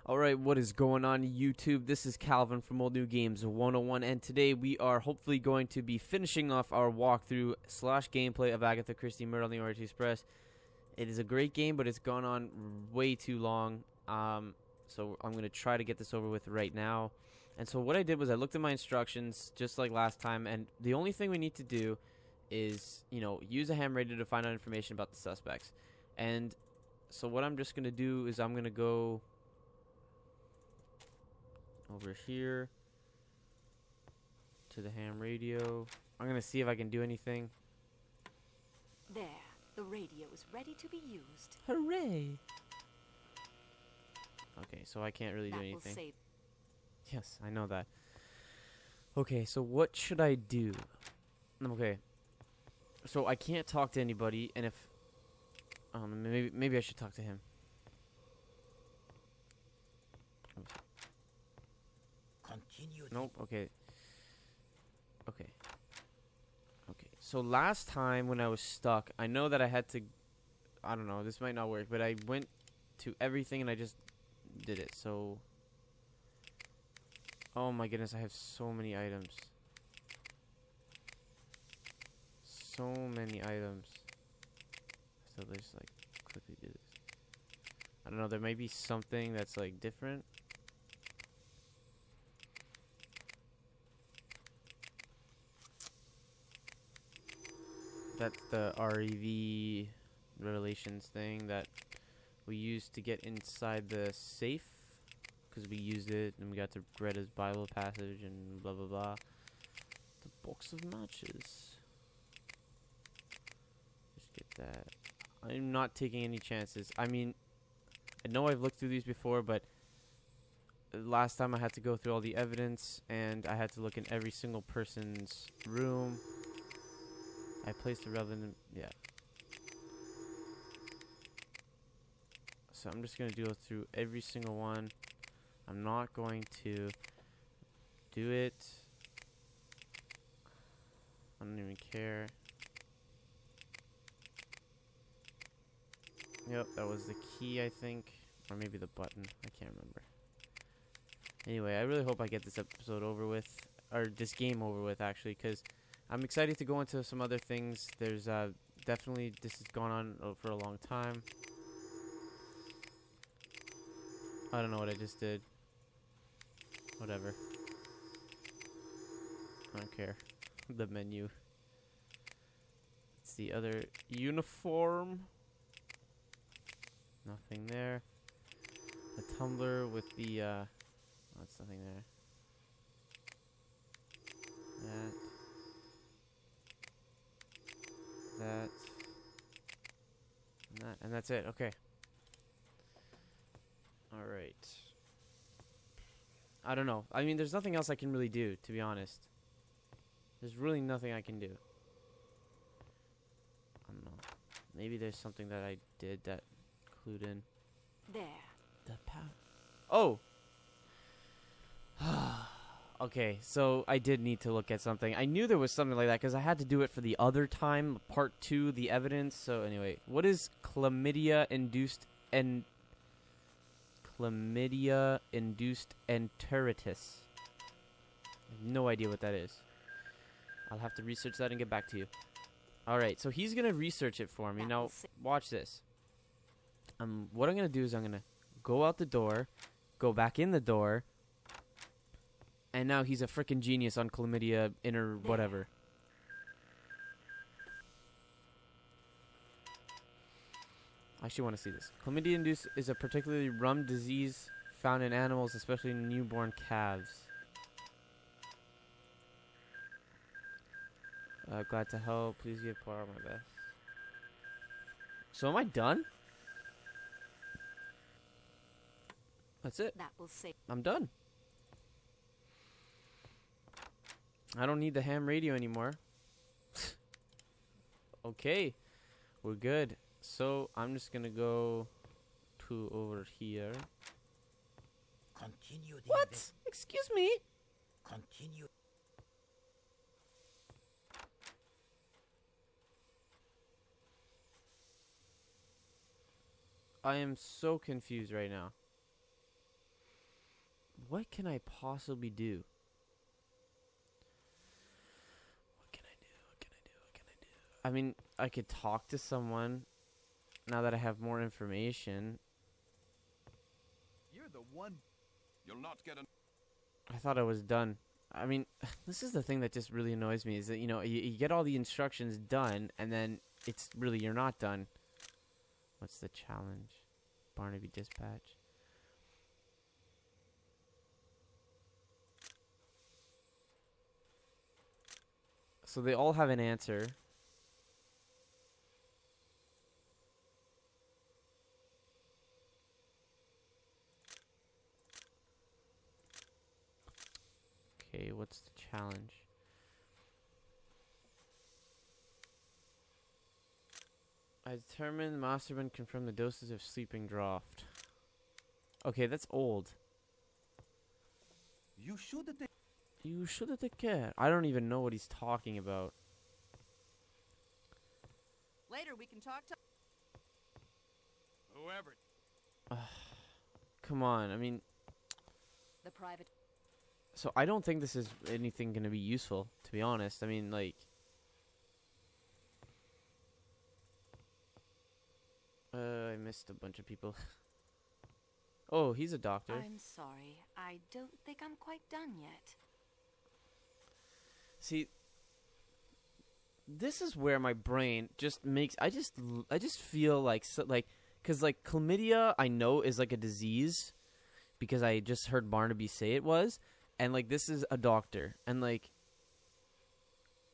Alright, what is going on YouTube? This is Calvin from Old New Games 101, and today we are hopefully going to be finishing off our walkthrough / gameplay of Agatha Christie Murder on the Orient Express. It is a great game, but it's gone on way too long, so I'm going to try to get this over with right now. And so what I did was I looked at my instructions just like last time, and the only thing we need to do is, use a ham radio to find out information about the suspects. And so what I'm just going to do is I'm going to go over here to the ham radio. I'm going to see if I can do anything. There, the radio is ready to be used. Hooray! Okay, so I can't really do anything. Yes, I know that. Okay, so what should I do? Okay. So I can't talk to anybody, and if maybe I should talk to him. Continue. Nope. Okay. Okay. Okay. So last time when I was stuck, I know that I had to. I don't know. This might not work, but I went to everything and I just did it. So. Oh my goodness! I have so many items. So many items. So let's like quickly do this. I don't know. There may be something that's like different. That's the REV relations thing that we used to get inside the safe, because we used it and we got to read his Bible passage and blah blah blah. The box of matches. Just get that. I'm not taking any chances. I mean, I know I've looked through these before, but last time I had to go through all the evidence and I had to look in every single person's room. I placed the relevant, yeah. So I'm just going to go through every single one. I'm not going to do it. I don't even care. Yep, that was the key, I think. Or maybe the button. I can't remember. Anyway, I really hope I get this episode over with. Or this game over with, actually, because I'm excited to go into some other things. There's definitely, this has gone on for a long time. I don't know what I just did. Whatever. I don't care. The menu. It's the other uniform. Nothing there. The tumbler with the, oh, it's nothing there. That. And that's it. Okay. Alright. I don't know. I mean, there's nothing else I can really do, to be honest. There's really nothing I can do. I don't know. Maybe there's something that I did that clued in. There. The power. Oh! Okay, so I did need to look at something. I knew there was something like that because I had to do it for the other time, part 2, the evidence. So anyway, what is chlamydia-induced enteritis? I have no idea what that is. I'll have to research that and get back to you. Alright, so he's going to research it for me. Now, watch this. What I'm going to do is I'm going to go out the door, go back in the door, and now he's a freaking genius on chlamydia inner whatever. I actually want to see this. Chlamydia-induced is a particularly rum disease found in animals, especially in newborn calves. Glad to help. Please give Poirot my best. So am I done? That's it. That will save. I'm done. I don't need the ham radio anymore. Okay. We're good. So I'm just gonna go to over here. Continue. What? Excuse me? Continue. I am so confused right now. What can I possibly do? What can I do? What can I do? What can I do? I mean, I could talk to someone now that I have more information. You're the one. You'll not get an. I thought I was done. I mean, this is the thing that just really annoys me is that, you know, you get all the instructions done and then it's really, you're not done. What's the challenge? Barnaby Dispatch. So they all have an answer. Okay, what's the challenge? I determined the masterman confirmed the doses of sleeping draught. Okay, that's old. You should have. You should take care. I don't even know what he's talking about. Later we can talk to... Whoever. Come on, I mean... The private... So I don't think this is anything going to be useful, to be honest. I mean, like... I missed a bunch of people. Oh, he's a doctor. I'm sorry. I don't think I'm quite done yet. See, this is where my brain just makes... I just feel like... Because, like, chlamydia, I know, is, like, a disease. Because I just heard Barnaby say it was. And, like, this is a doctor. And, like...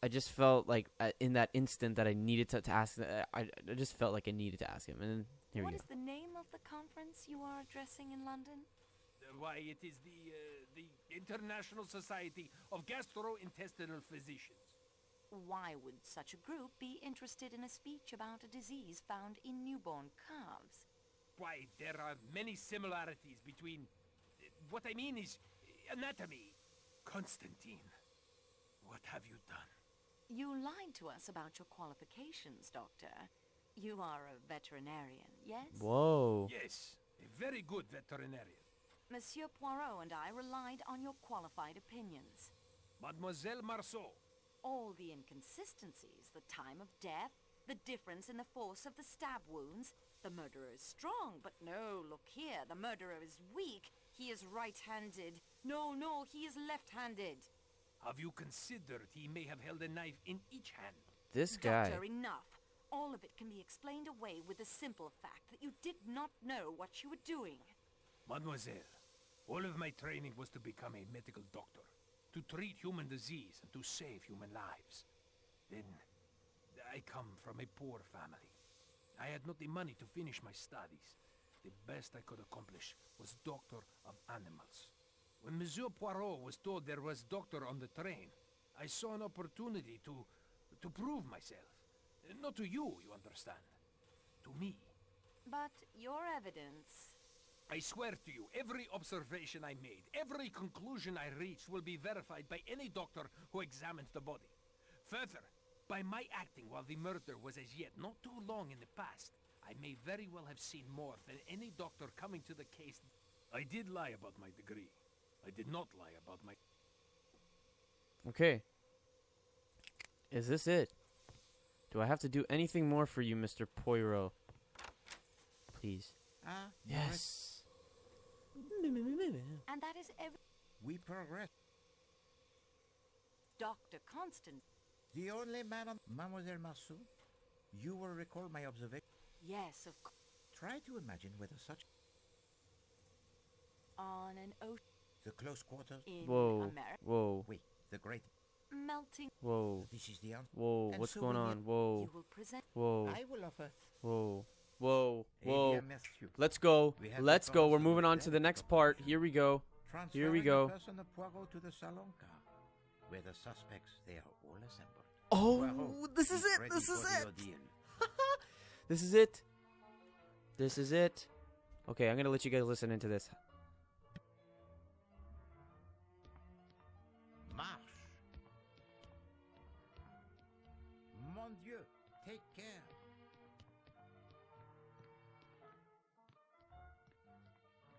I just felt like in that instant that I needed to ask... I just felt like I needed to ask him. And then, here we go. What is the name of the conference you are addressing in London? Why, it is the International Society of Gastrointestinal Physicians. Why would such a group be interested in a speech about a disease found in newborn calves? Why, there are many similarities between... what I mean is anatomy. Constantine, what have you done? You lied to us about your qualifications, Doctor. You are a veterinarian, yes? Whoa. Yes, a very good veterinarian. Monsieur Poirot and I relied on your qualified opinions. Mademoiselle Marceau. All the inconsistencies, the time of death, the difference in the force of the stab wounds. The murderer is strong, but no, look here, the murderer is weak. He is right-handed. No, he is left-handed. Have you considered he may have held a knife in each hand? This guy. Doctor, enough. All of it can be explained away with the simple fact that you did not know what you were doing. Mademoiselle, all of my training was to become a medical doctor, to treat human disease and to save human lives. Then, I come from a poor family. I had not the money to finish my studies. The best I could accomplish was doctor of animals. When Monsieur Poirot was told there was doctor on the train, I saw an opportunity to prove myself. Not to you, you understand. To me. But your evidence... I swear to you, every observation I made, every conclusion I reached will be verified by any doctor who examines the body. Further, by my acting while the murder was as yet not too long in the past, I may very well have seen more than any doctor coming to the case. I did lie about my degree. I did not lie about my... Okay. Is this it? Do I have to do anything more for you, Mr. Poirot? Please. Yes. And that is every... We progress. Dr. Constant. The only man on Mademoiselle Marceau. You will recall my observation. Yes, of course. Try to imagine whether such On an ocean the close quarters. in Whoa. America. Whoa. Wait, the great. Melting. Whoa. This is the answer. Whoa. And What's so going will on? you- Whoa. You will present... Whoa. I will offer. Whoa. Whoa. Eh Whoa. bien, monsieur. Let's go. We have Let's the go. We're cause moving of on death to the of next the part. patient. Here we go. Here we Transferring go. the person of Poirot to the salon car, where the suspects they are all assembled. Oh, Poirot, this is be it. ready This is for the it. ordeal. This is it. This is it. Okay, I'm going to let you guys listen into this. Marche. Mon Dieu, take care.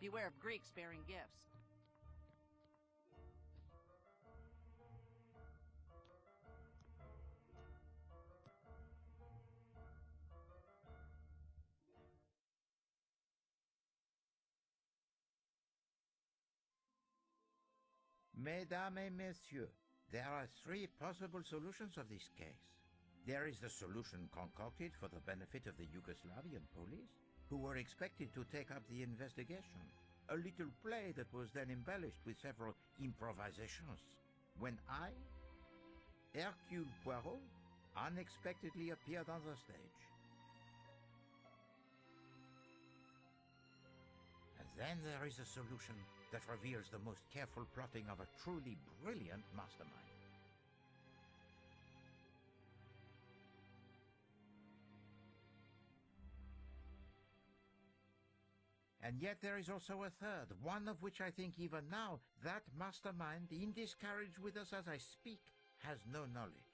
Beware of Greeks bearing gifts. Mesdames et messieurs, there are three possible solutions of this case. There is the solution concocted for the benefit of the Yugoslavian police, who were expected to take up the investigation. A little play that was then embellished with several improvisations. When I, Hercule Poirot, unexpectedly appeared on the stage. And then there is a solution that reveals the most careful plotting of a truly brilliant mastermind. And yet there is also a third, one of which I think even now, that mastermind, in this carriage with us as I speak, has no knowledge.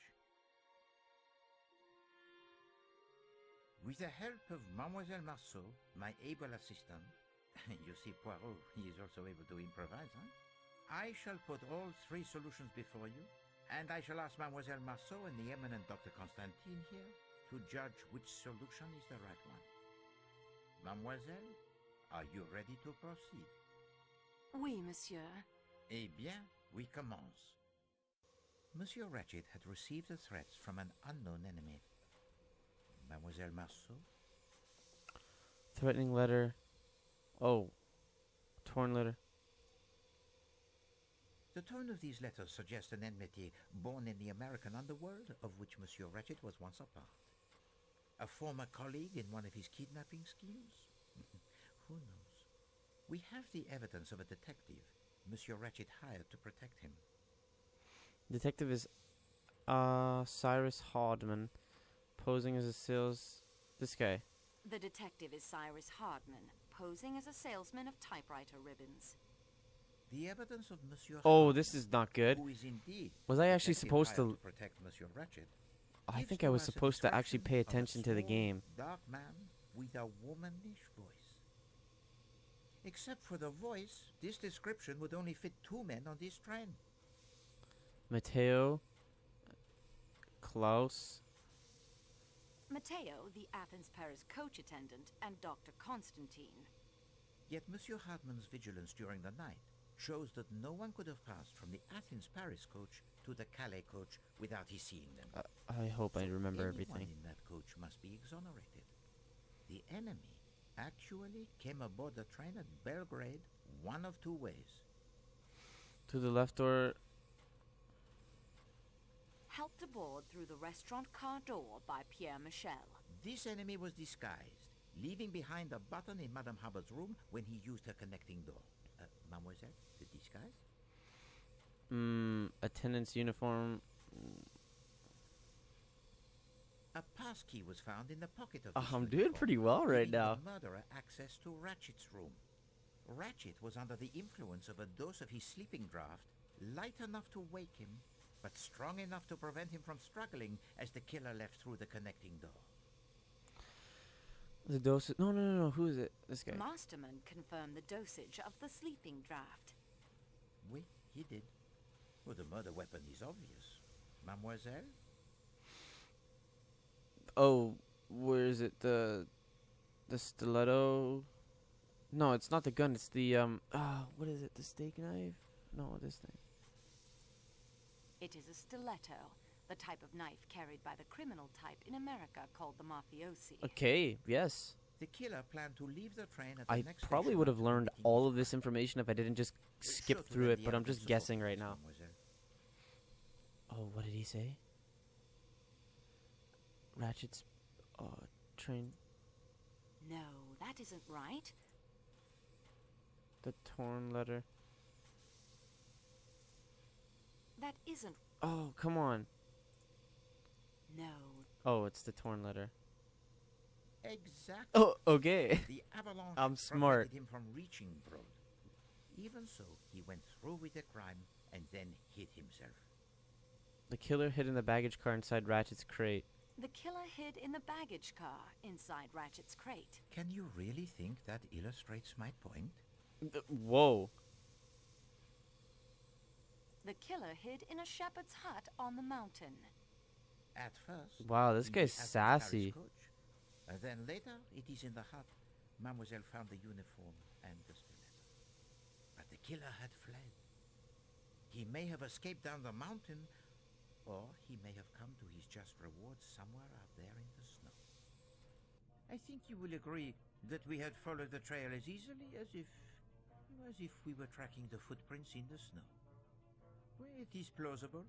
With the help of Mademoiselle Marceau, my able assistant, you see Poirot, he is also able to improvise, huh? I shall put all three solutions before you, and I shall ask Mademoiselle Marceau and the eminent Dr. Constantine here to judge which solution is the right one. Mademoiselle, are you ready to proceed? Oui, monsieur. Eh bien, we commence. Monsieur Ratchet had received the threats from an unknown enemy. Mademoiselle Marceau? Threatening letter. Oh. Torn letter. The tone of these letters suggests an enmity born in the American underworld, of which Monsieur Ratchet was once a part. A former colleague in one of his kidnapping schemes? Who knows? We have the evidence of a detective Monsieur Ratchet hired to protect him. Detective is Cyrus Hardman, posing as a sales... This guy. The detective is Cyrus Hardman, posing as a salesman of typewriter ribbons. The evidence of Monsieur Oh, Hardman, this is not good. who is indeed Was I actually detective supposed hired to... protect Monsieur Ratchet, I gives think I to was us a supposed to actually description pay of a attention to the small, game. dark man with a womanish voice. Except for the voice, this description would only fit two men on this train. Matteo. Klaus. Matteo, the Athens-Paris coach attendant, and Dr. Constantine. Yet Monsieur Hardman's vigilance during the night shows that no one could have passed from the Athens-Paris coach to the Calais coach without his seeing them. I hope I remember Anyone everything. in that coach must be exonerated. The enemy actually came aboard the train at Belgrade one of two ways. To the left door. Helped aboard through the restaurant car door by Pierre Michel. This enemy was disguised, leaving behind a button in Madame Hubbard's room when he used her connecting door. Mademoiselle, the disguise? Attendant's uniform. A pass key was found in the pocket of I'm doing pretty well right now. The murderer access to Ratchet's room. Ratchet was under the influence of a dose of his sleeping draught, light enough to wake him, but strong enough to prevent him from struggling as the killer left through the connecting door. The dose. No. Who is it? This guy. Masterman confirmed the dosage of the sleeping draft. Oui, he did. Well, the murder weapon is obvious. Mademoiselle? Oh, where is it? The stiletto? No, it's not the gun. It's the what is it? The steak knife? No, this thing. It is a stiletto, the type of knife carried by the criminal type in America called the mafiosi. Okay, yes. The killer planned to leave the train at the I next probably station would have after learned committing all his of this crime. information if I didn't just Sure skip to through let it, the but I'm evidence just guessing support right this, now. mademoiselle. Oh, what did he say? Ratchet's train. No, that isn't right. The torn letter. That isn't... Oh, come on. No. Oh, it's the torn letter. Exactly. Oh, okay. The avalanche I'm smart. prevented him from reaching Broad. Even so, he went through with the crime and then hid himself. The killer hid in the baggage car inside Ratchet's crate. The killer hid in the baggage car inside Ratchet's crate. Can you really think that illustrates my point? Whoa. The killer hid in a shepherd's hut on the mountain. At first... Wow, this in guy's the Athens sassy. Paris coach. Then later, it is in the hut. Mademoiselle found the uniform and the stiletto. But the killer had fled. He may have escaped down the mountain, or he may have come to his just reward somewhere out there in the snow. I think you will agree that we had followed the trail as easily as if we were tracking the footprints in the snow. Well, it is plausible.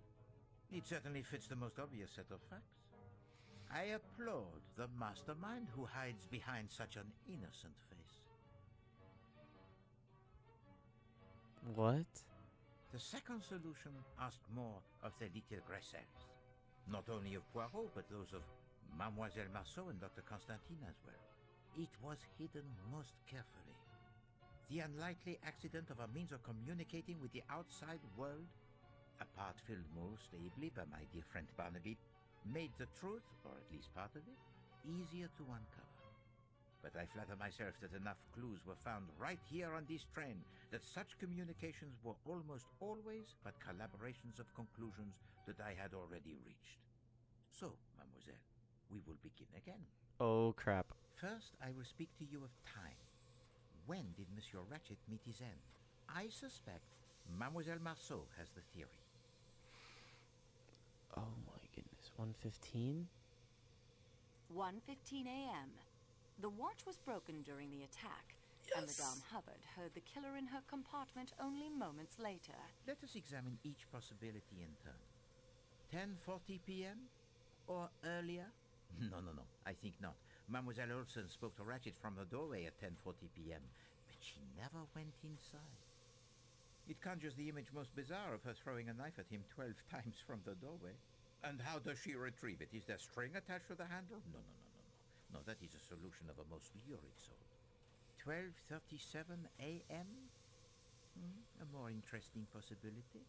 It certainly fits the most obvious set of facts. I applaud the mastermind who hides behind such an innocent face. What? The second solution asked more of the little Gressels. Not only of Poirot, but those of Mademoiselle Marceau and Dr. Constantine as well. It was hidden most carefully. The unlikely accident of a means of communicating with the outside world, a part filled most ably by my dear friend Barnaby, made the truth, or at least part of it, easier to uncover. But I flatter myself that enough clues were found right here on this train that such communications were almost always but collaborations of conclusions that I had already reached. So, mademoiselle, we will begin again. Oh, crap. First, I will speak to you of time. When did Monsieur Ratchet meet his end? I suspect Mademoiselle Marceau has the theory. Oh my goodness. 1:15? 1:15 a.m. The watch was broken during the attack, and Madame Hubbard heard the killer in her compartment only moments later. Let us examine each possibility in turn. 10:40 p.m.? Or earlier? No. I think not. Mademoiselle Olsen spoke to Ratchet from the doorway at 10:40 p.m., but she never went inside. It conjures the image most bizarre of her throwing a knife at him 12 times from the doorway. And how does she retrieve it? Is there string attached to the handle? No. No, that is a solution of a most lurid sort. 12:37 a.m.? A more interesting possibility.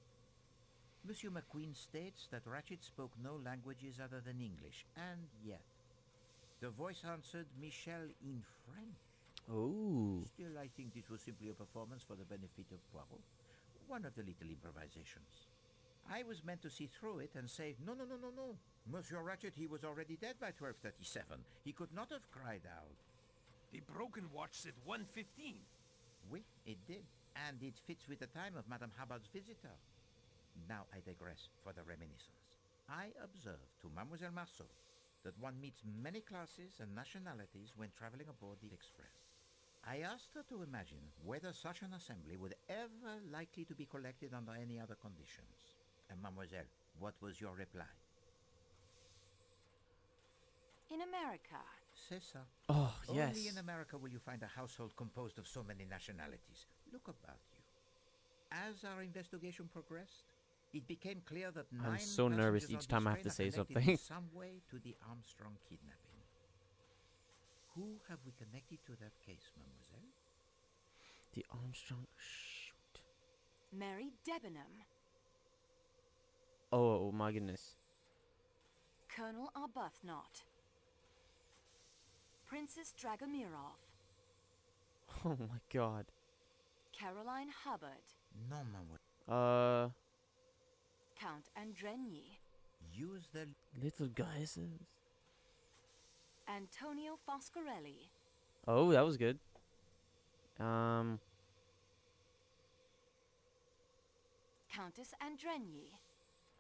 Monsieur McQueen states that Ratchet spoke no languages other than English, and yet the voice answered Michel in French. Oh. Still, I think this was simply a performance for the benefit of Poirot. One of the little improvisations. I was meant to see through it and say, no. Monsieur Ratchet, he was already dead by 12:37. He could not have cried out. The broken watch said 1:15. Oui, it did. And it fits with the time of Madame Hubbard's visitor. Now I digress for the reminiscence. I observed to Mademoiselle Marceau that one meets many classes and nationalities when traveling aboard the Express. I asked her to imagine whether such an assembly would ever likely to be collected under any other conditions. And mademoiselle, what was your reply? In America. C'est ça. Oh, yes. Only in America will you find a household composed of so many nationalities. Look about you. As our investigation progressed, it became clear that I'm 9 so nervous passengers each on time I this have to train say are connected something. in some way to the Armstrong kidnapping. Who have we connected to that case, mademoiselle? The Armstrong. Shoot. Mary Debenham. Oh my goodness. Colonel Arbuthnot. Princess Dragomirov. Oh my god. Caroline Hubbard. No, mademoiselle. Count Andrenyi. Use the... Little guys. Antonio Foscarelli. Oh, that was good. Countess Andrenyi.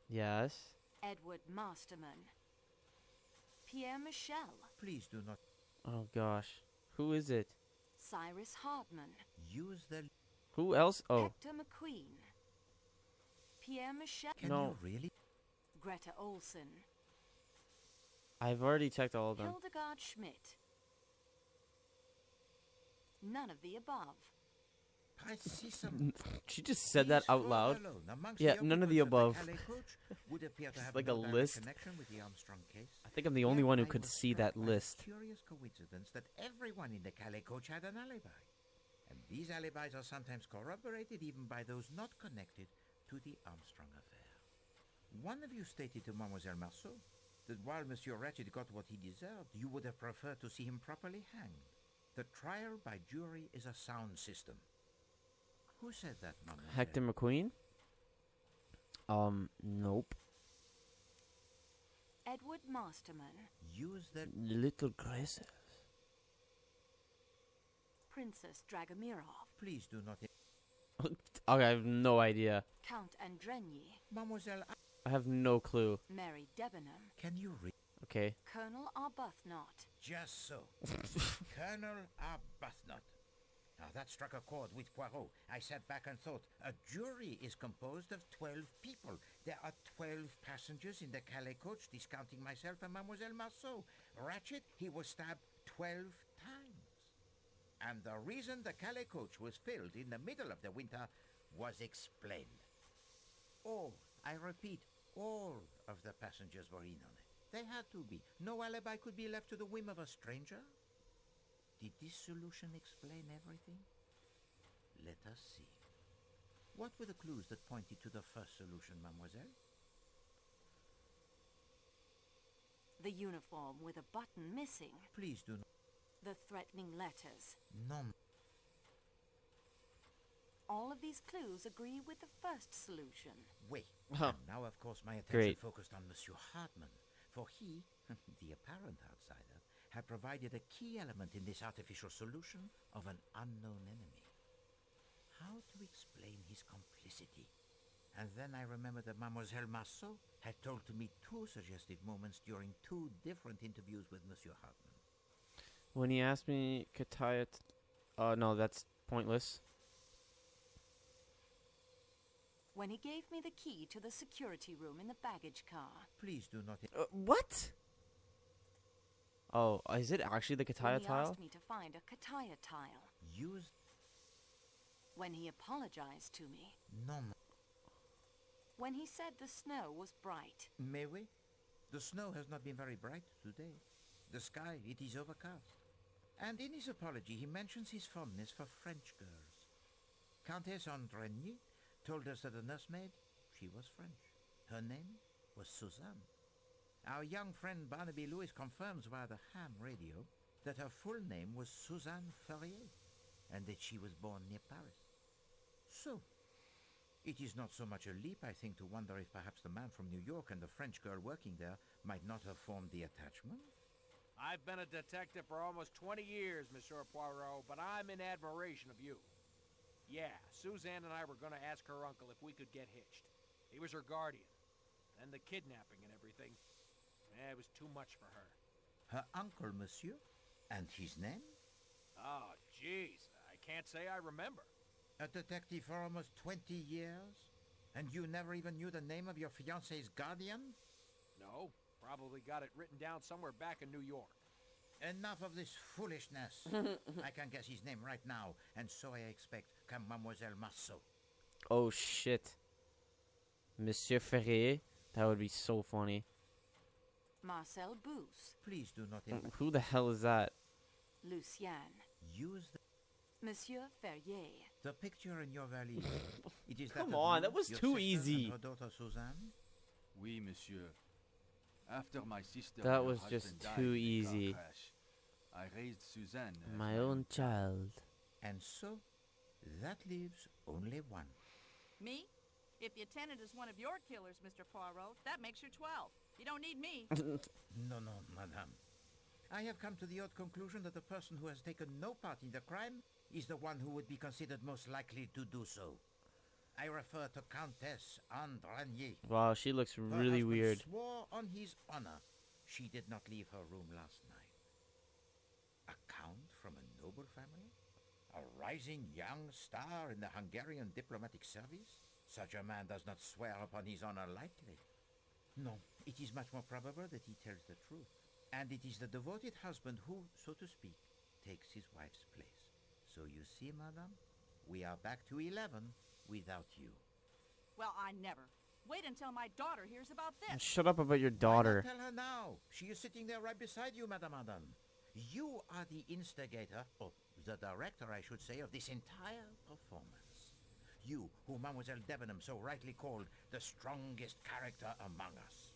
Yes. Edward Masterman. Pierre Michel. Please do not... Oh gosh. Who is it? Cyrus Hardman. Use the... Who else? Oh. Hector McQueen. Pierre Michel. Can No. you really? Greta Olson. I've already checked all of them. Hildegard Schmidt. None of the above. She just said that out loud. Yeah, none of the above. It's like a list. I think I'm the only one who could see that list. Curious coincidence that everyone in the Calais coach had an alibi. And these alibis are sometimes corroborated even by those not connected to the Armstrong affair. One of you stated to Mademoiselle Marceau that while Monsieur Ratchet got what he deserved, you would have preferred to see him properly hanged. The trial by jury is a sound system. Who said that, mademoiselle? Hector McQueen? Nope. Edward Masterman. Use the... Little Graces. Princess Dragomirov. Please do not... Okay, I have no idea. Count Andrenyi, Mademoiselle, I have no clue. Mary Debenham, can you read? Okay. Colonel Arbuthnot. Just so. Colonel Arbuthnot. Now that struck a chord with Poirot. I sat back and thought, a jury is composed of 12 people. There are 12 passengers in the Calais coach, discounting myself and Mademoiselle Marceau. Ratchet, he was stabbed 12 times. And the reason the Calais coach was filled in the middle of the winter was explained. All, I repeat, all of the passengers were in on it. They had to be. No alibi could be left to the whim of a stranger. Did this solution explain everything? Let us see. What were the clues that pointed to the first solution, mademoiselle? The uniform with a button missing. Please do not. The threatening letters. Non. All of these clues agree with the first solution. Wait. Huh. And now, of course, my attention Great. focused on Monsieur Hartmann, for he, the apparent outsider, had provided a key element in this artificial solution of an unknown enemy. How to explain his complicity? And then I remembered that Mademoiselle Marceau had told to me 2 suggestive moments during 2 different interviews with Monsieur Hartmann. When he asked me, Kataya... no, that's pointless. When he gave me the key to the security room in the baggage car. Please do not... What? Oh, is it actually the When Kataya he tile? asked me to find a Kataya tile. Use... When he apologized to me. Non. When he said the snow was bright. May we? The snow has not been very bright today. The sky, it is overcast. And in his apology, he mentions his fondness for French girls. Countess Andrenyi told us that the nursemaid, she was French. Her name was Suzanne. Our young friend Barnaby Lewis confirms via the ham radio that her full name was Suzanne Ferrier, and that she was born near Paris. So, it is not so much a leap, I think, to wonder if perhaps the man from New York and the French girl working there might not have formed the attachment. I've been a detective for almost 20 years, Monsieur Poirot, but I'm in admiration of you. Yeah, Suzanne and I were going to ask her uncle if we could get hitched. He was her guardian. And the kidnapping and everything. It was too much for her. Her uncle, monsieur? And his name? Oh, jeez. I can't say I remember. A detective for almost 20 years? And you never even knew the name of your fiancé's guardian? No, probably got it written down somewhere back in New York. Enough of this foolishness. I can guess his name right now, and so I expect can Mademoiselle Marceau. Oh, shit. Monsieur Ferrier? That would be so funny. Marcel Bousse. Please do not Who the hell is that? Lucienne. use Monsieur Ferrier. the picture in your valise. It is Come that of on, you, that was your too sister, easy. and her daughter Suzanne? Oui, monsieur. After my sister That and her was just husband died too in a car easy. crash, I raised Suzanne as My own child. And so, that leaves only one. Me? If the attendant is one of your killers, Mr. Poirot, that makes you 12. You don't need me. No, madame. I have come to the odd conclusion that the person who has taken no part in the crime is the one who would be considered most likely to do so. I refer to Countess Andrenyi. Wow, she looks Her really husband weird. swore on his honor she did not leave her room last night. A count from a noble family? A rising young star in the Hungarian diplomatic service? Such a man does not swear upon his honor lightly. No, it is much more probable that he tells the truth. And it is the devoted husband who, so to speak, takes his wife's place. So you see, madame, we are back to 11 without you. Well, I never. Wait until my daughter hears about this. Shut up about your Why daughter. not tell her now? She is sitting there right beside you, Madame Adam. You are the instigator, or the director, I should say, of this entire performance. You, who Mademoiselle Debenham so rightly called the strongest character among us.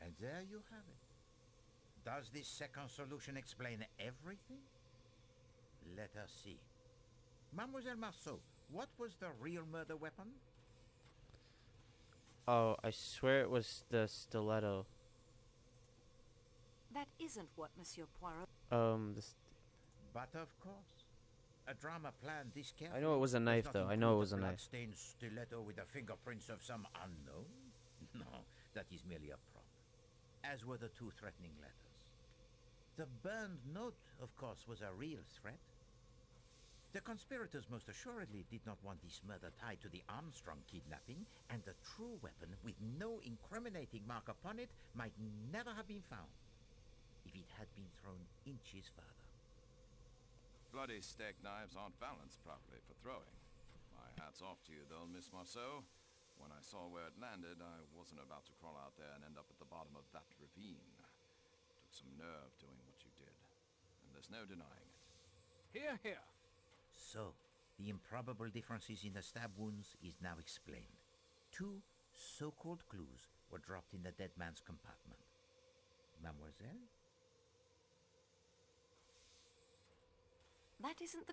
And there you have it. Does this second solution explain everything? Let us see. Mademoiselle Marceau, what was the real murder weapon? Oh, I swear it was the stiletto. That isn't what Monsieur Poirot... This. But of course, A drama planned this carefully. I know it was a knife, does not though. I know it include was a a knife. blood-stained stiletto with the fingerprints of some unknown. No, that is merely a prop. As were the two threatening letters. The burned note, of course, was a real threat. The conspirators most assuredly did not want this murder tied to the Armstrong kidnapping, and the true weapon, with no incriminating mark upon it, might never have been found if it had been thrown inches further. Bloody steak knives aren't balanced properly for throwing. My hat's off to you, though, Miss Marceau. When I saw where it landed, I wasn't about to crawl out there and end up at the bottom of that ravine. Took some nerve doing what you did, and there's no denying it. Hear, hear. So, the improbable differences in the stab wounds is now explained. Two so-called clues were dropped in the dead man's compartment. Mademoiselle? That isn't the...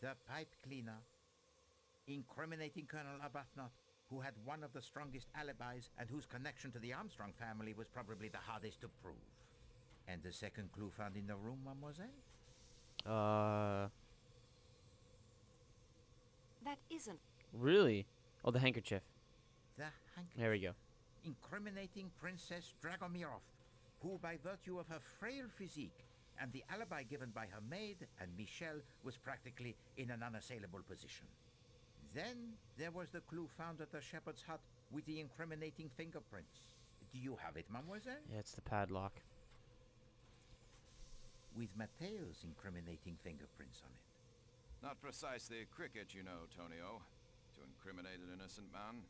The pipe cleaner, incriminating Colonel Arbuthnot, who had one of the strongest alibis and whose connection to the Armstrong family was probably the hardest to prove. And the second clue found in the room, mademoiselle? That isn't... Really? Oh, the handkerchief. The handkerchief. There we go. Incriminating Princess Dragomirov, who by virtue of her frail physique and the alibi given by her maid and Michel was practically in an unassailable position. Then there was the clue found at the shepherd's hut with the incriminating fingerprints. Do you have it, mademoiselle? Yeah, it's the padlock. With Mateo's incriminating fingerprints on it. Not precisely cricket, you know, Tonio. To incriminate an innocent man.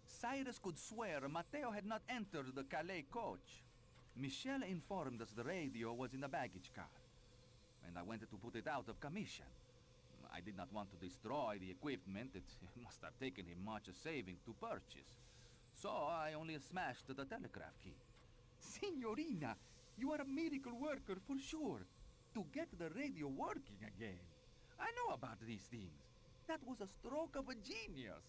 Cyrus could swear Matteo had not entered the Calais coach. Michel informed us the radio was in the baggage car, and I wanted to put it out of commission. I did not want to destroy the equipment. It must have taken him much saving to purchase. So I only smashed the telegraph key. Signorina, you are a miracle worker for sure. To get the radio working again. I know about these things. That was a stroke of a genius.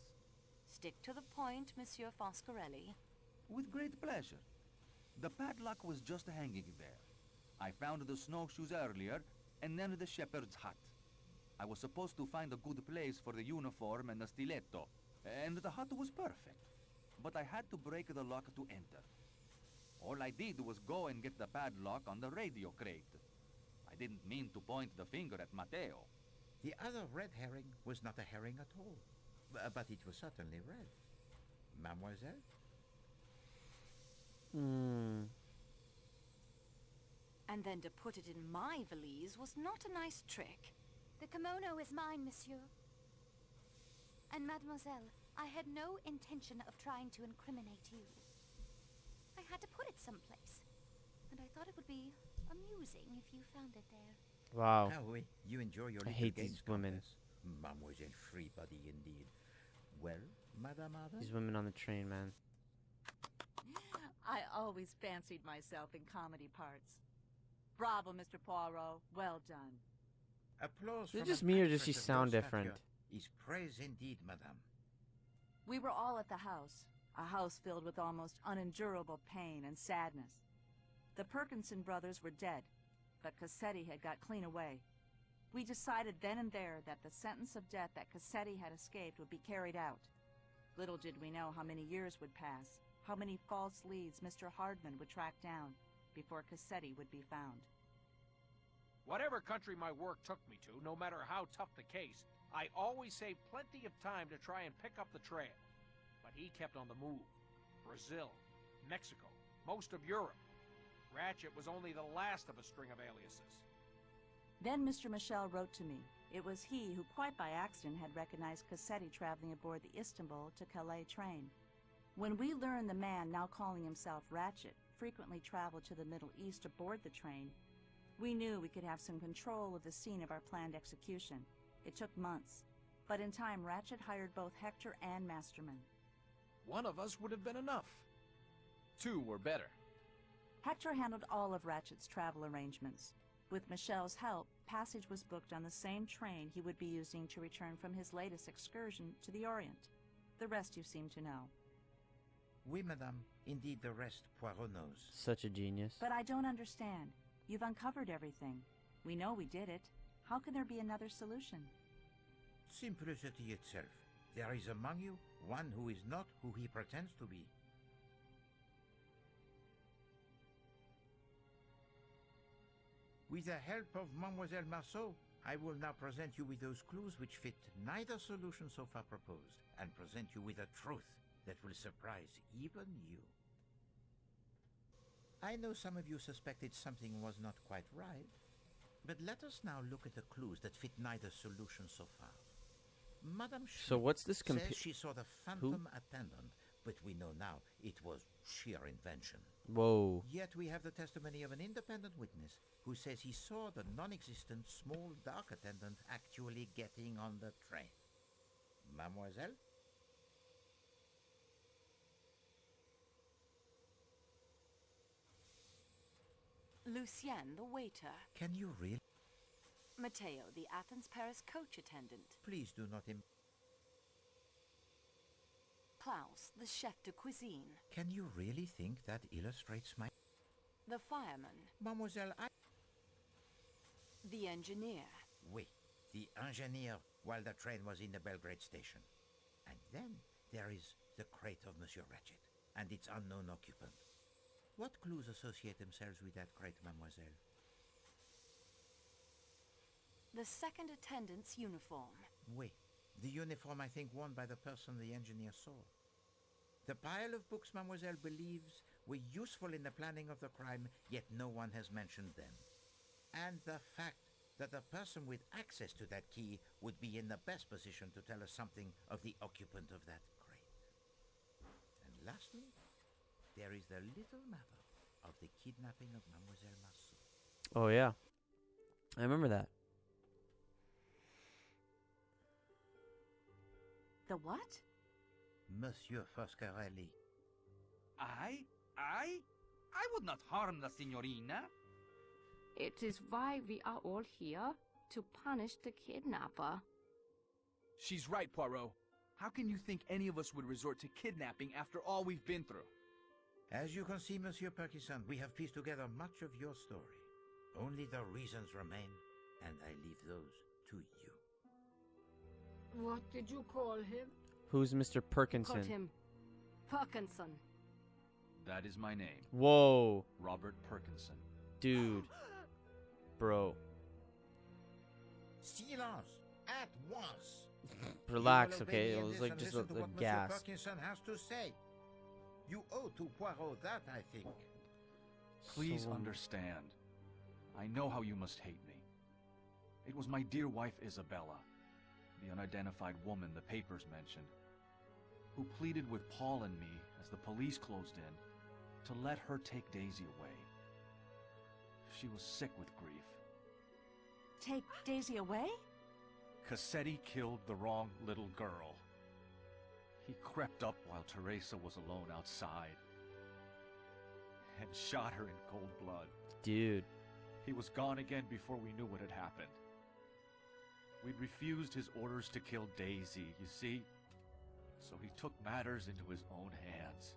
Stick to the point, Monsieur Foscarelli. With great pleasure. The padlock was just hanging there. I found the snowshoes earlier, and then the shepherd's hut. I was supposed to find a good place for the uniform and the stiletto, and the hut was perfect. But I had to break the lock to enter. All I did was go and get the padlock on the radio crate. I didn't mean to point the finger at Matteo. The other red herring was not a herring at all, but it was certainly red. Mademoiselle? And then to put it in my valise was not a nice trick. The kimono is mine, monsieur. And mademoiselle, I had no intention of trying to incriminate you. I had to put it someplace, and I thought it would be amusing if you found it there. Wow. Ah, oui. You enjoy your I little hate games, these women. Countess. Mademoiselle Freebody, indeed. Well, Madame Arden? These women on the train, man. I always fancied myself in comedy parts. Bravo, Mr. Poirot. Well done. Applause Is it from just an me or does she actress of sound your different? stature Is praise indeed, madame. We were all at the house, a house filled with almost unendurable pain and sadness. The Perkinson brothers were dead, but Cassetti had got clean away. We decided then and there that the sentence of death that Cassetti had escaped would be carried out. Little did we know how many years would pass, how many false leads Mr. Hardman would track down before Cassetti would be found. Whatever country my work took me to, no matter how tough the case, I always saved plenty of time to try and pick up the trail. But he kept on the move. Brazil, Mexico, most of Europe. Ratchet was only the last of a string of aliases. Then Mr. Michel wrote to me. It was he who, quite by accident, had recognized Cassetti traveling aboard the Istanbul to Calais train. When we learned the man, now calling himself Ratchet, frequently traveled to the Middle East aboard the train, we knew we could have some control of the scene of our planned execution. It took months, but in time Ratchet hired both Hector and Masterman. One of us would have been enough. Two were better. Hector handled all of Ratchet's travel arrangements. With Michel's help, passage was booked on the same train he would be using to return from his latest excursion to the Orient. The rest you seem to know. Oui, madame. Indeed, the rest Poirot knows. Such a genius. But I don't understand. You've uncovered everything. We know we did it. How can there be another solution? Simplicity itself. There is among you one who is not who he pretends to be. With the help of Mademoiselle Marceau, I will now present you with those clues which fit neither solution so far proposed, and present you with a truth that will surprise even you. I know some of you suspected something was not quite right, but let us now look at the clues that fit neither solution so far. Madame So what's this says she saw the phantom attendant, but we know now it was sheer invention. Whoa. Yet we have the testimony of an independent witness who says he saw the non-existent small dark attendant actually getting on the train. Mademoiselle? Lucien, the waiter. Can you really? Matteo, the Athens-Paris coach attendant. Please do not Klaus, the chef de cuisine. Can you really think that illustrates my... The fireman. Mademoiselle, The engineer. Oui, the engineer while the train was in the Belgrade station. And then there is the crate of Monsieur Ratchet and its unknown occupant. What clues associate themselves with that crate, mademoiselle? The second attendant's uniform. Oui, the uniform I think worn by the person the engineer saw. The pile of books mademoiselle believes were useful in the planning of the crime, yet no one has mentioned them. And the fact that the person with access to that key would be in the best position to tell us something of the occupant of that crate. And lastly, there is the little matter of the kidnapping of Mademoiselle Marceau. Oh, yeah. I remember that. The what? Monsieur Foscarelli. I would not harm the signorina. It is why we are all here, to punish the kidnapper. She's right, Poirot. How can you think any of us would resort to kidnapping after all we've been through? As you can see, Monsieur Perkison, we have pieced together much of your story. Only the reasons remain, and I leave those to you. What did you call him? Who's Mr. Call Perkinson? him Parkinson. That is my name, Whoa, Robert Perkinson. dude. Bro. Silence! At once! Relax, You will okay? obey me It in was this like and just listen to a what Monsieur gas. Perkinson has to say. You owe to Poirot that, I think. Please So- understand. I know how you must hate me. It was my dear wife Isabella, the unidentified woman the papers mentioned, who pleaded with Paul and me as the police closed in to let her take Daisy away. She was sick with grief. Take Daisy away? Cassetti killed the wrong little girl. He crept up while Teresa was alone outside and shot her in cold blood. Dude. He was gone again before we knew what had happened. We'd refused his orders to kill Daisy, you see, so he took matters into his own hands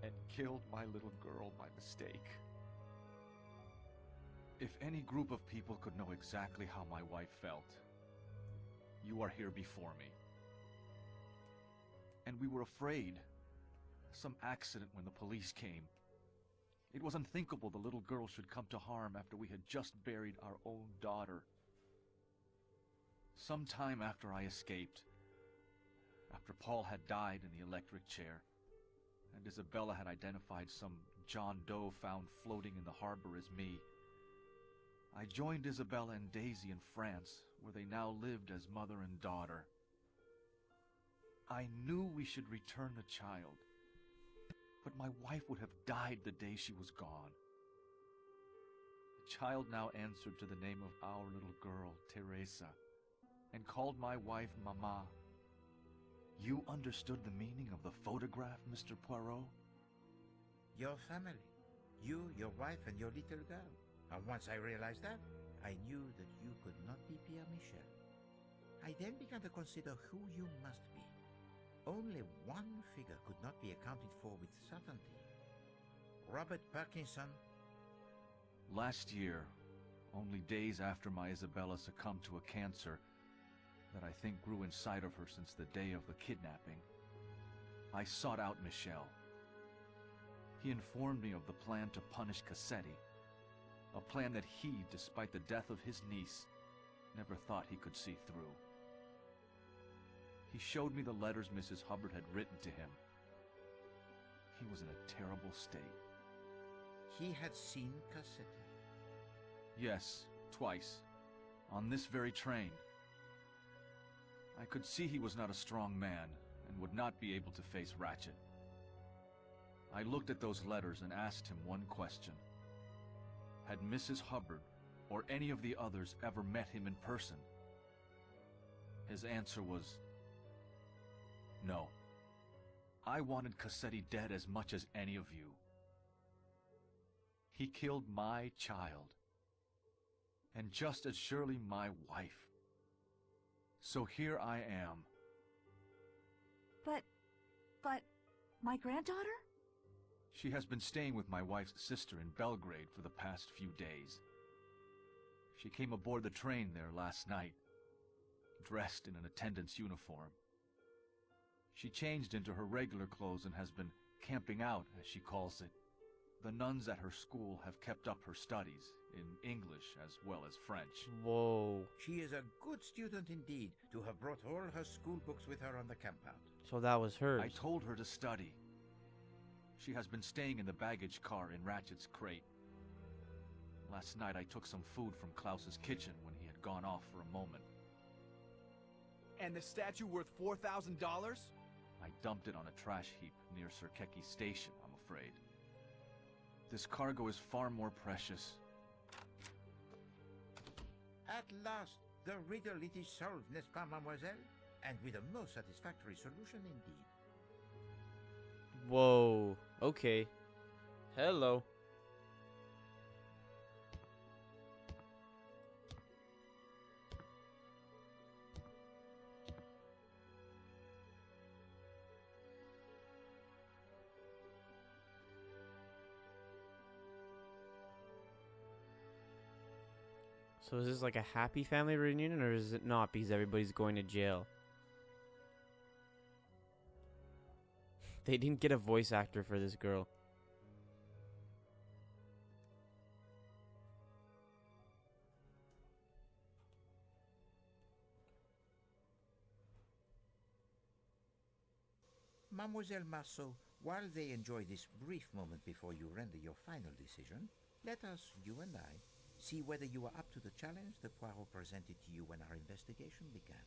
and killed my little girl by mistake. If any group of people could know exactly how my wife felt, you are here before me. And we were afraid. Some accident when the police came. It was unthinkable the little girl should come to harm after we had just buried our own daughter. Some time after I escaped, after Paul had died in the electric chair, and Isabella had identified some John Doe found floating in the harbor as me, I joined Isabella and Daisy in France, where they now lived as mother and daughter. I knew we should return the child, but my wife would have died the day she was gone. The child now answered to the name of our little girl, Teresa, and called my wife Mama. You understood the meaning of the photograph, Mr. Poirot? Your family. You, your wife, and your little girl. And once I realized that, I knew that you could not be Pierre Michel. I then began to consider who you must be. Only one figure could not be accounted for with certainty. Robert Perkinson, Last year, only days after my Isabella succumbed to a cancer that I think grew inside of her since the day of the kidnapping, I sought out Michel. He informed me of the plan to punish Cassetti, a plan that he, despite the death of his niece, never thought he could see through. He showed me the letters Mrs. Hubbard had written to him. He was in a terrible state. He had seen Cassetti. Yes, twice. On this very train. I could see he was not a strong man and would not be able to face Ratchet. I looked at those letters and asked him one question. Had Mrs. Hubbard or any of the others ever met him in person? His answer was no. I wanted Cassetti dead as much as any of you. He killed my child, and just as surely my wife. So here I am. But, my granddaughter? She has been staying with my wife's sister in Belgrade for the past few days. She came aboard the train there last night, dressed in an attendant's uniform. She changed into her regular clothes and has been camping out, as she calls it. The nuns at her school have kept up her studies, in English as well as French. Whoa. She is a good student indeed, to have brought all her school books with her on the campout. So that was hers. I told her to study. She has been staying in the baggage car in Ratchet's crate. Last night I took some food from Klaus's kitchen when he had gone off for a moment. And the statue worth $4,000? I dumped it on a trash heap near Sirkeki Station, I'm afraid. This cargo is far more precious. At last, the riddle it is solved, n'est-ce pas, mademoiselle? And with a most satisfactory solution indeed. Whoa. Okay. Hello. So is this like a happy family reunion, or is it not because everybody's going to jail? They didn't get a voice actor for this girl. Mademoiselle Marceau, while they enjoy this brief moment before you render your final decision, let us, you and I, see whether you are up to the challenge that Poirot presented to you when our investigation began.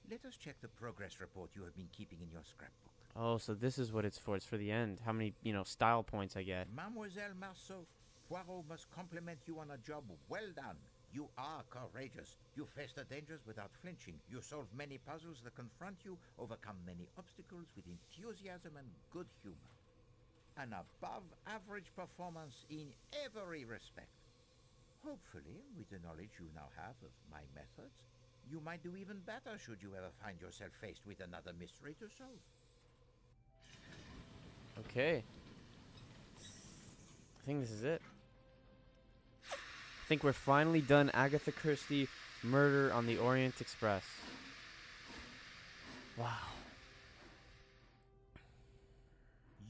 Let us check the progress report you have been keeping in your scrapbook. Oh, so this is what it's for. It's for the end. How many, style points I get. Mademoiselle Marceau, Poirot must compliment you on a job well done. You are courageous. You face the dangers without flinching. You solve many puzzles that confront you, overcome many obstacles with enthusiasm and good humor. An above-average performance in every respect. Hopefully, with the knowledge you now have of my methods, you might do even better should you ever find yourself faced with another mystery to solve. Okay. I think this is it. I think we're finally done Agatha Christie, Murder on the Orient Express. Wow.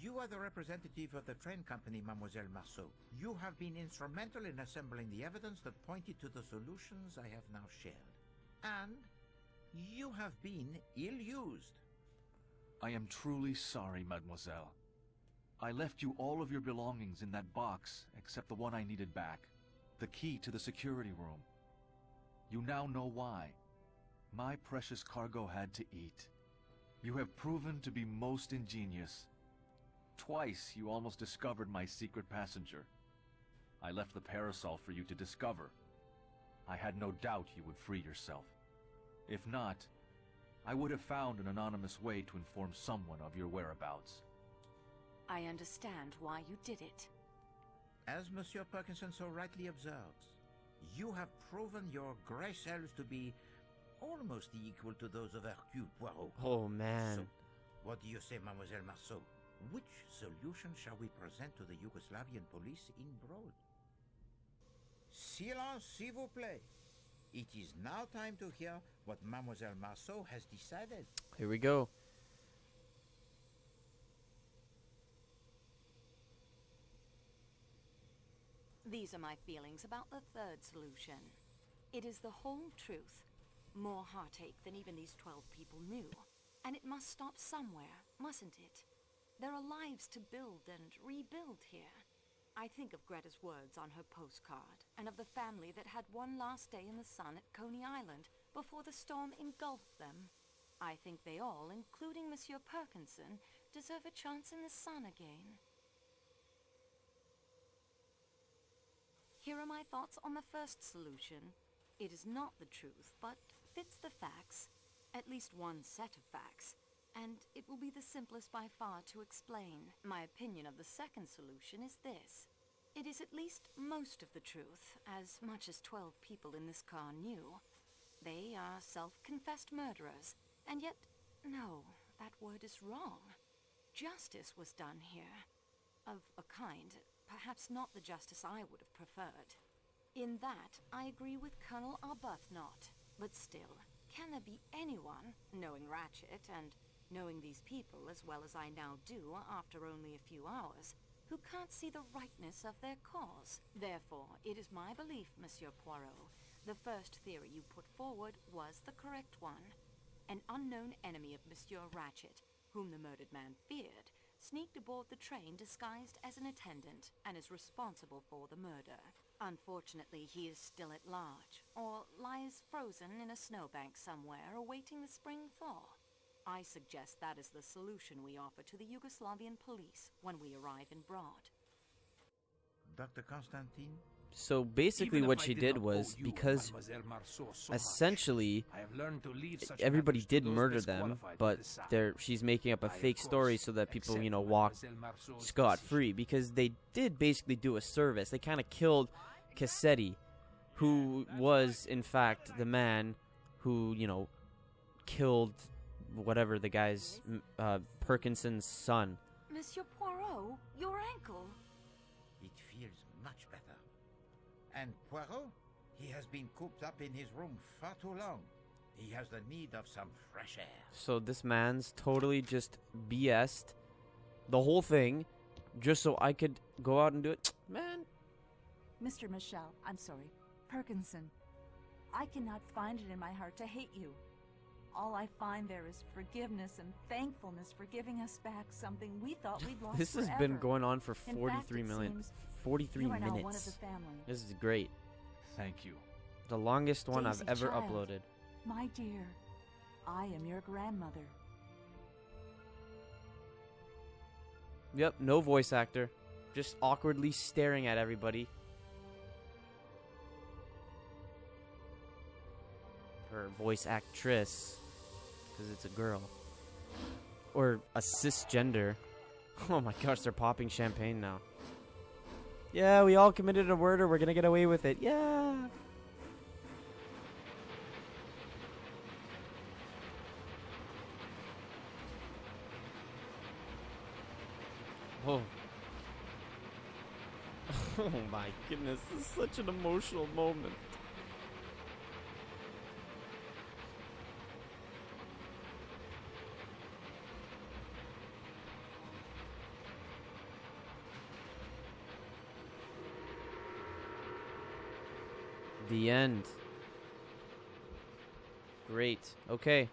You are the representative of the train company, Mademoiselle Marceau. You have been instrumental in assembling the evidence that pointed to the solutions I have now shared. And you have been ill-used. I am truly sorry, mademoiselle. I left you all of your belongings in that box, except the one I needed back. The key to the security room. You now know why. My precious cargo had to eat. You have proven to be most ingenious. Twice you almost discovered my secret passenger. I left the parasol for you to discover. I had no doubt you would free yourself. If not, I would have found an anonymous way to inform someone of your whereabouts. I understand why you did it. As Monsieur Parkinson so rightly observes, you have proven your grey cells to be almost equal to those of Hercule Poirot. Oh, man. So, what do you say, Mademoiselle Marceau? Which solution shall we present to the Yugoslavian police in Broad? Silence, s'il vous plaît. It is now time to hear what Mademoiselle Marceau has decided. Here we go. These are my feelings about the third solution. It is the whole truth. More heartache than even these 12 people knew. And it must stop somewhere, mustn't it? There are lives to build and rebuild here. I think of Greta's words on her postcard, and of the family that had one last day in the sun at Coney Island before the storm engulfed them. I think they all, including Monsieur Perkinson, deserve a chance in the sun again. Here are my thoughts on the first solution. It is not the truth, but fits the facts, at least one set of facts, and it will be the simplest by far to explain. My opinion of the second solution is this. It is at least most of the truth, as much as 12 people in this car knew. They are self-confessed murderers, and yet, no, that word is wrong. Justice was done here. Of a kind, perhaps not the justice I would have preferred. In that, I agree with Colonel Arbuthnot, but still, can there be anyone, knowing Ratchet and knowing these people as well as I now do after only a few hours, who can't see the rightness of their cause? Therefore, it is my belief, Monsieur Poirot, the first theory you put forward was the correct one. An unknown enemy of Monsieur Ratchet, whom the murdered man feared, sneaked aboard the train disguised as an attendant and is responsible for the murder. Unfortunately, he is still at large, or lies frozen in a snowbank somewhere awaiting the spring thaw. I suggest that is the solution we offer to the Yugoslavian police when we arrive in Broad. Dr. Constantine? So basically what she did was, because essentially everybody did murder them, but she's making up a fake story so that people, you know, walk scot-free, because they did basically do a service. They kind of killed Cassetti, who was in fact the man who, you know, killed whatever the guy's Perkinson's son. Monsieur Poirot, your ankle. It feels much better. And Poirot? He has been cooped up in his room far too long. He has the need of some fresh air. So this man's totally just BS'd the whole thing just so I could go out and do it. Man. Mr. Michel, I'm sorry. Perkinson, I cannot find it in my heart to hate you. All I find there is forgiveness and thankfulness for giving us back something we thought we'd lost This has forever. been going on for 43 minutes. 43 you are now minutes. one of the family. This is great. Thank you. The longest one I've Daisy ever child, uploaded. My dear, I am your grandmother. Yep, no voice actor. Just awkwardly staring at everybody. Or voice actress, because it's a girl. Or a cisgender. Oh my gosh, they're popping champagne now. Yeah, we all committed a murder. We're gonna get away with it. Yeah. Oh. Oh my goodness, this is such an emotional moment. The end. Great. Okay.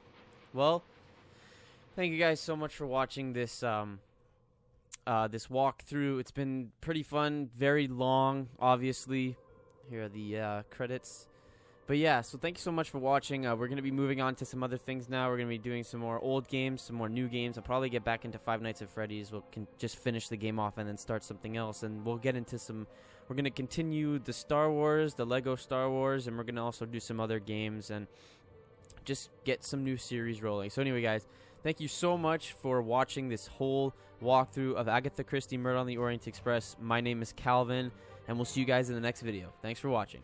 Well, thank you guys so much for watching this this walkthrough. It's been pretty fun, very long, obviously. Here are the credits. But yeah, so thank you so much for watching. We're going to be moving on to some other things now. We're going to be doing some more old games, some more new games. I'll probably get back into Five Nights at Freddy's. We'll just finish the game off and then start something else. And we'll get into some... We're going to continue the Star Wars, the Lego Star Wars, and we're going to also do some other games and just get some new series rolling. So anyway, guys, thank you so much for watching this whole walkthrough of Agatha Christie Murder on the Orient Express. My name is Calvin, and we'll see you guys in the next video. Thanks for watching.